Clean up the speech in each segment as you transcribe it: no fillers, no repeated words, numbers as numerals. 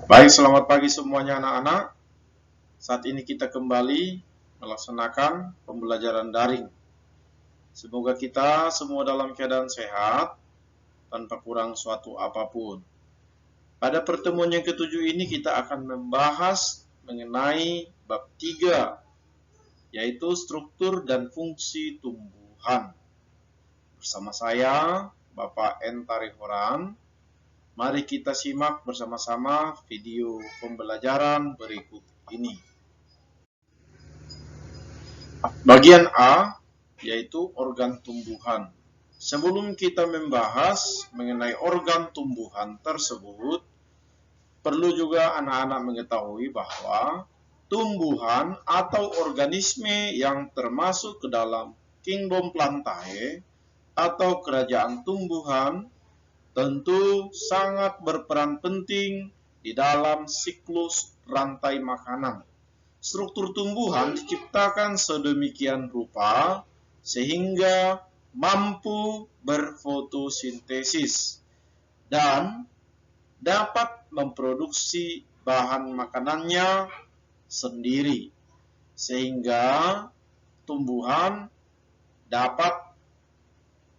Baik, selamat pagi semuanya anak-anak. Saat ini kita kembali melaksanakan pembelajaran daring. Semoga kita semua dalam keadaan sehat, tanpa kurang suatu apapun. Pada pertemuan yang ketujuh ini kita akan membahas mengenai bab 3, yaitu struktur dan fungsi tumbuhan. Bersama saya, Bapak N. Tarihoran. Mari kita simak bersama-sama video pembelajaran berikut ini. Bagian A, yaitu organ tumbuhan. Sebelum kita membahas mengenai organ tumbuhan tersebut, perlu juga anak-anak mengetahui bahwa tumbuhan atau organisme yang termasuk ke dalam kingdom Plantae atau kerajaan tumbuhan tentu sangat berperan penting di dalam siklus rantai makanan. Struktur tumbuhan diciptakan sedemikian rupa sehingga mampu berfotosintesis dan dapat memproduksi bahan makanannya sendiri, sehingga tumbuhan dapat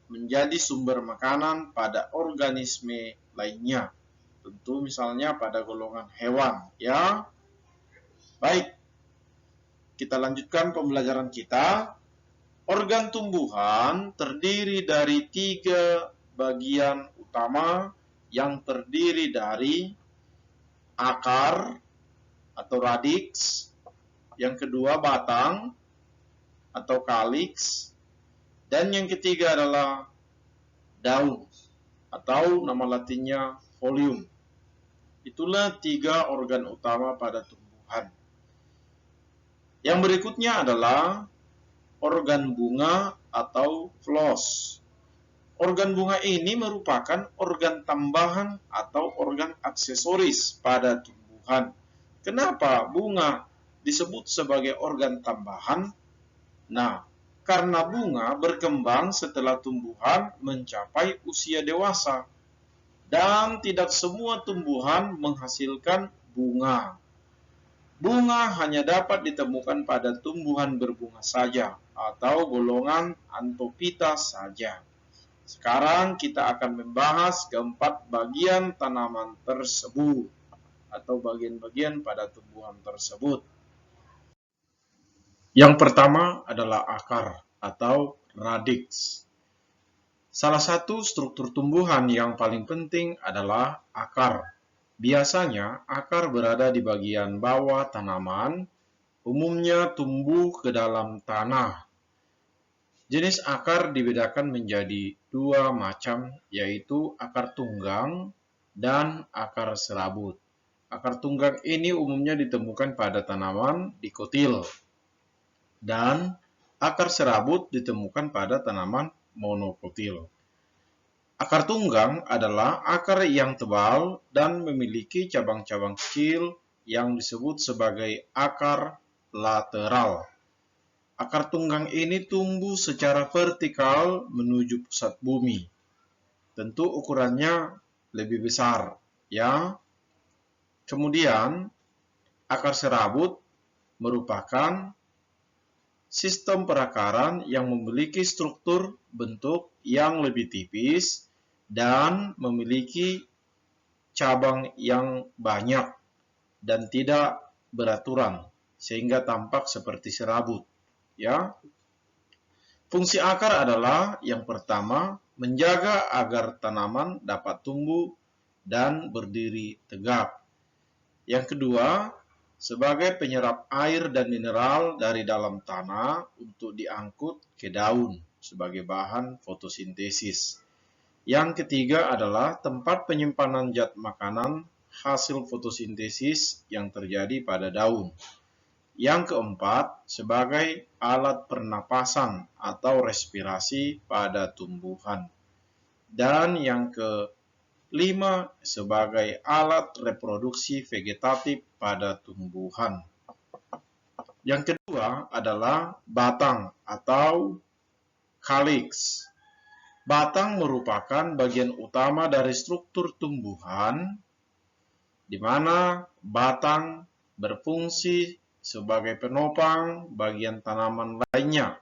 menjadi sumber makanan pada organisme lainnya. Tentu misalnya pada golongan hewan, ya. Baik, kita lanjutkan pembelajaran kita. Organ tumbuhan terdiri dari 3 bagian utama yang terdiri dari akar atau radix, yang kedua batang atau calyx, dan yang ketiga adalah daun atau nama latinnya folium. Itulah 3 organ utama pada tumbuhan. Yang berikutnya adalah organ bunga atau floss. Organ bunga ini merupakan organ tambahan atau organ aksesoris pada tumbuhan. Kenapa bunga disebut sebagai organ tambahan? Nah, karena bunga berkembang setelah tumbuhan mencapai usia dewasa. Dan tidak semua tumbuhan menghasilkan bunga. Bunga hanya dapat ditemukan pada tumbuhan berbunga saja atau golongan Anthophyta saja. Sekarang kita akan membahas keempat bagian tanaman tersebut atau bagian-bagian pada tumbuhan tersebut. Yang pertama adalah akar atau radix. Salah satu struktur tumbuhan yang paling penting adalah akar. Biasanya akar berada di bagian bawah tanaman, umumnya tumbuh ke dalam tanah. Jenis akar dibedakan menjadi 2 macam, yaitu akar tunggang dan akar serabut. Akar tunggang ini umumnya ditemukan pada tanaman dikotil, dan akar serabut ditemukan pada tanaman monokotil. Akar tunggang adalah akar yang tebal dan memiliki cabang-cabang kecil yang disebut sebagai akar lateral. Akar tunggang ini tumbuh secara vertikal menuju pusat bumi. Tentu ukurannya lebih besar, ya. Kemudian, akar serabut merupakan sistem perakaran yang memiliki struktur bentuk yang lebih tipis dan memiliki cabang yang banyak dan tidak beraturan sehingga tampak seperti serabut, ya. Fungsi akar adalah yang pertama menjaga agar tanaman dapat tumbuh dan berdiri tegak. Yang kedua, sebagai penyerap air dan mineral dari dalam tanah untuk diangkut ke daun sebagai bahan fotosintesis. Yang ketiga adalah tempat penyimpanan zat makanan hasil fotosintesis yang terjadi pada daun. Yang keempat, sebagai alat pernapasan atau respirasi pada tumbuhan. Dan yang kelima, sebagai alat reproduksi vegetatif pada tumbuhan. Yang kedua adalah batang atau calyx. Batang merupakan bagian utama dari struktur tumbuhan di mana batang berfungsi sebagai penopang bagian tanaman lainnya,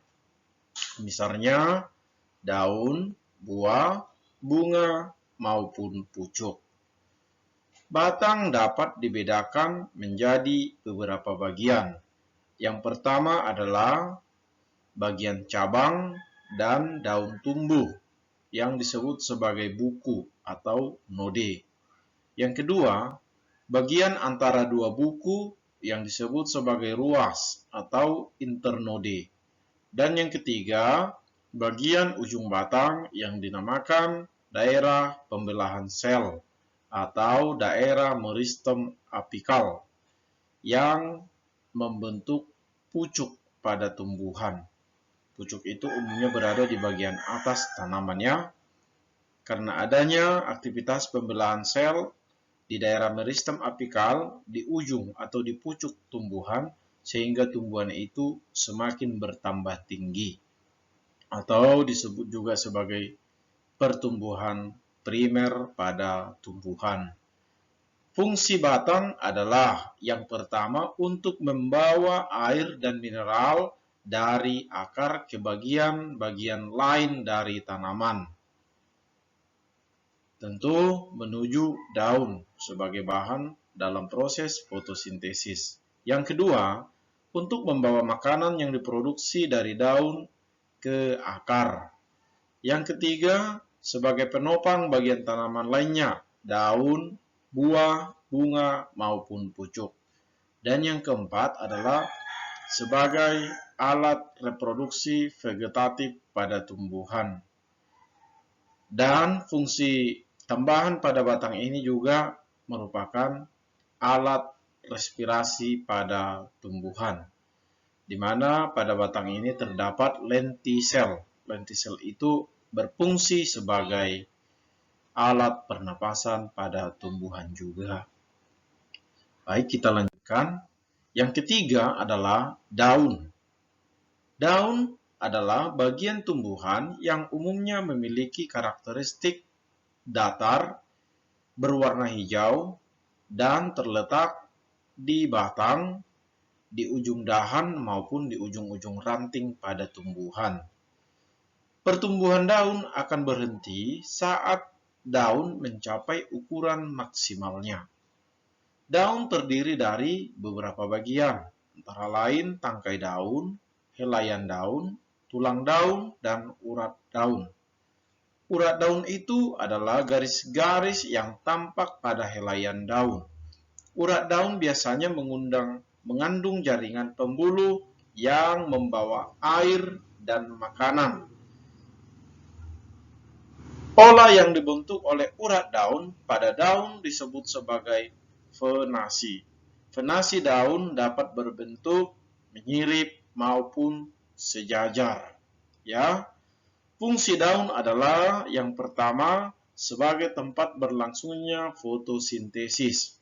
misalnya daun, buah, bunga, maupun pucuk. Batang dapat dibedakan menjadi beberapa bagian. Yang pertama adalah bagian cabang dan daun tumbuh yang disebut sebagai buku atau node. Yang kedua, bagian antara dua buku yang disebut sebagai ruas atau internode. Dan yang ketiga, bagian ujung batang yang dinamakan daerah pembelahan sel atau daerah meristem apikal yang membentuk pucuk pada tumbuhan. Pucuk itu umumnya berada di bagian atas tanamannya karena adanya aktivitas pembelahan sel di daerah meristem apikal di ujung atau di pucuk tumbuhan sehingga tumbuhan itu semakin bertambah tinggi atau disebut juga sebagai pertumbuhan primer pada tumbuhan. Fungsi batang adalah yang pertama untuk membawa air dan mineral dari akar ke bagian-bagian lain dari tanaman. Tentu menuju daun sebagai bahan dalam proses fotosintesis. Yang kedua, untuk membawa makanan yang diproduksi dari daun ke akar. Yang ketiga, sebagai penopang bagian tanaman lainnya, daun, buah, bunga, maupun pucuk. Dan yang keempat adalah sebagai alat reproduksi vegetatif pada tumbuhan. Dan fungsi tambahan pada batang ini juga merupakan alat respirasi pada tumbuhan, di mana pada batang ini terdapat lentisel. Lentisel itu berfungsi sebagai alat pernapasan pada tumbuhan juga. Baik, kita lanjutkan. Yang ketiga adalah daun. Daun adalah bagian tumbuhan yang umumnya memiliki karakteristik datar, berwarna hijau, dan terletak di batang, di ujung dahan maupun di ujung-ujung ranting pada tumbuhan. Pertumbuhan daun akan berhenti saat daun mencapai ukuran maksimalnya. Daun terdiri dari beberapa bagian, antara lain tangkai daun, helaian daun, tulang daun, dan urat daun. Urat daun itu adalah garis-garis yang tampak pada helaian daun. Urat daun biasanya mengandung jaringan pembuluh yang membawa air dan makanan. Pola yang dibentuk oleh urat daun pada daun disebut sebagai venasi. Venasi daun dapat berbentuk menyirip maupun sejajar. Ya, fungsi daun adalah yang pertama sebagai tempat berlangsungnya fotosintesis.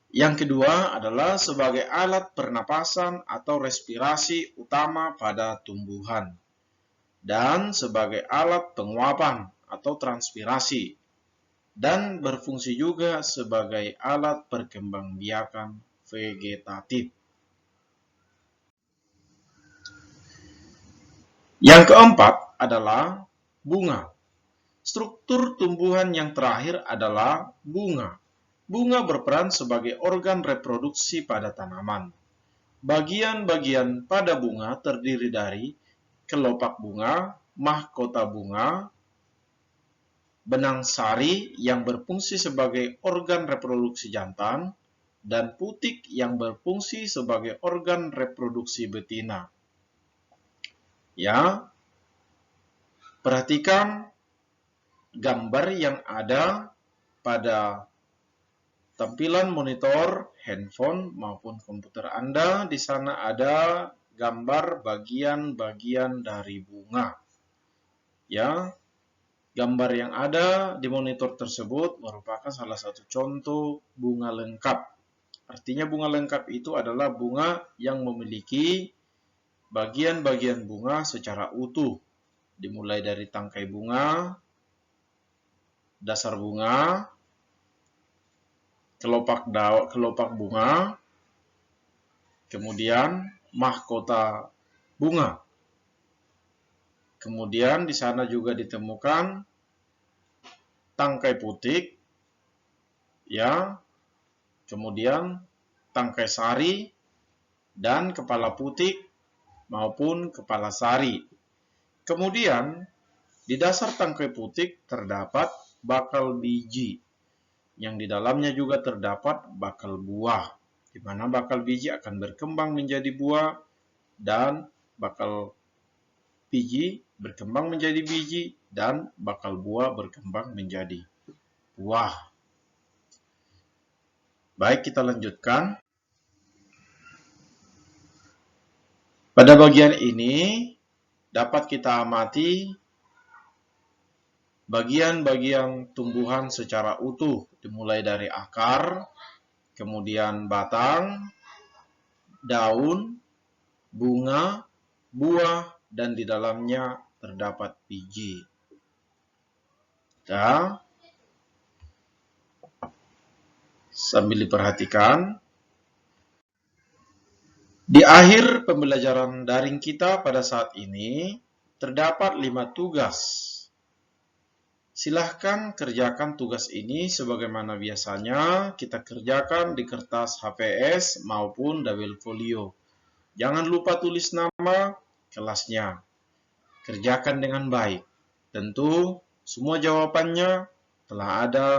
Yang kedua adalah sebagai alat pernapasan atau respirasi utama pada tumbuhan. Dan sebagai alat penguapan atau transpirasi, dan berfungsi juga sebagai alat perkembangbiakan vegetatif. Yang keempat adalah bunga. Struktur tumbuhan yang terakhir adalah bunga. Bunga berperan sebagai organ reproduksi pada tanaman. Bagian-bagian pada bunga terdiri dari kelopak bunga, mahkota bunga, benang sari yang berfungsi sebagai organ reproduksi jantan, dan putik yang berfungsi sebagai organ reproduksi betina. Ya, perhatikan gambar yang ada pada tampilan monitor handphone maupun komputer Anda. Di sana ada gambar bagian-bagian dari bunga. Ya, gambar yang ada di monitor tersebut merupakan salah satu contoh bunga lengkap. Artinya bunga lengkap itu adalah bunga yang memiliki bagian-bagian bunga secara utuh, dimulai dari tangkai bunga, dasar bunga, kelopak bunga, kemudian mahkota bunga. Kemudian di sana juga ditemukan tangkai putik, ya, kemudian tangkai sari dan kepala putik maupun kepala sari. Kemudian di dasar tangkai putik terdapat bakal biji, yang di dalamnya juga terdapat bakal buah, di mana bakal biji akan berkembang menjadi buah dan bakal biji berkembang menjadi biji dan bakal buah berkembang menjadi buah. Baik, kita lanjutkan. Pada bagian ini dapat kita amati bagian-bagian tumbuhan secara utuh, dimulai dari akar, kemudian batang, daun, bunga, buah, dan di dalamnya terdapat biji. Ya. Sambil diperhatikan, di akhir pembelajaran daring kita pada saat ini terdapat 5 tugas. Silahkan kerjakan tugas ini sebagaimana biasanya kita kerjakan di kertas HVS maupun double folio. Jangan lupa tulis nama kelasnya. Kerjakan dengan baik. Tentu semua jawabannya telah ada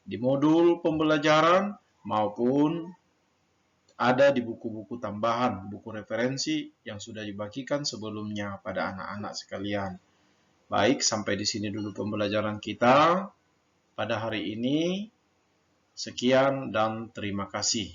di modul pembelajaran maupun ada di buku-buku tambahan, buku referensi yang sudah dibagikan sebelumnya pada anak-anak sekalian. Baik, sampai di sini dulu pembelajaran kita pada hari ini. Sekian dan terima kasih.